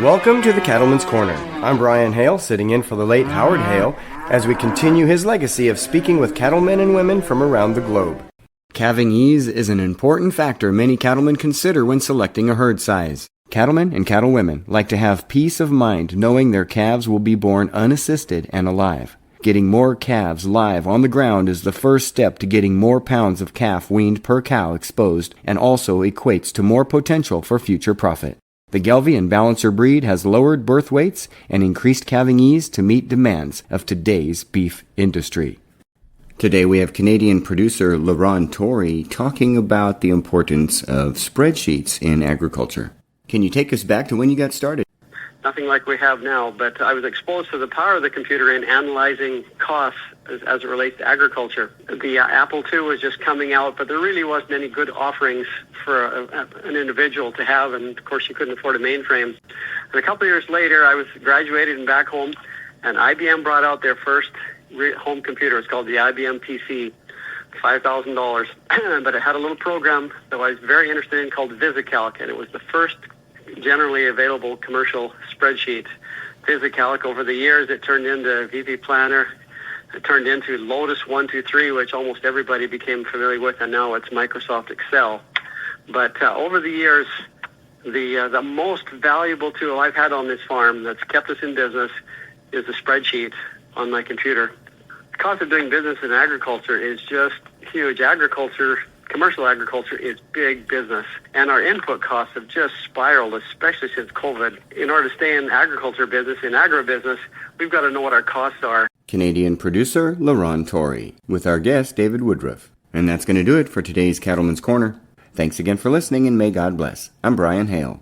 Welcome to the Cattleman's Corner. I'm Brian Hale, sitting in for the late Howard Hale, as we continue his legacy of speaking with cattlemen and women from around the globe. Calving ease is an important factor many cattlemen consider when selecting a herd size. Cattlemen and cattlewomen like to have peace of mind knowing their calves will be born unassisted and alive. Getting more calves live on the ground is the first step to getting more pounds of calf weaned per cow exposed and also equates to more potential for future profit. The Gelbvieh and Balancer breed has lowered birth weights and increased calving ease to meet demands of today's beef industry. Today we have Canadian producer LeRon Torrie talking about the importance of spreadsheets in agriculture. Can you take us back to when you got started? Nothing like we have now, but I was exposed to the power of the computer in analyzing costs as it relates to agriculture. The Apple II was just coming out, but there really wasn't any good offerings for an individual to have, and of course you couldn't afford a mainframe. And a couple of years later, I was graduated and back home, and IBM brought out their first home computer. It's called the IBM PC, $5,000, but it had a little program that I was very interested in called VisiCalc, and it was the first generally available commercial spreadsheet. VisiCalc, over the years, it turned into VP Planner. It turned into Lotus 123, which almost everybody became familiar with, and now it's Microsoft Excel. But over the years, the most valuable tool I've had on this farm that's kept us in business is the spreadsheet on my computer. The cost of doing business in agriculture is just huge. Commercial agriculture is big business, and our input costs have just spiraled, especially since COVID. In order to stay in agriculture business, in agribusiness, we've got to know what our costs are. Canadian producer LeRon Torrie, with our guest David Woodruff. And that's going to do it for today's Cattleman's Corner. Thanks again for listening, and may God bless. I'm Brian Hale.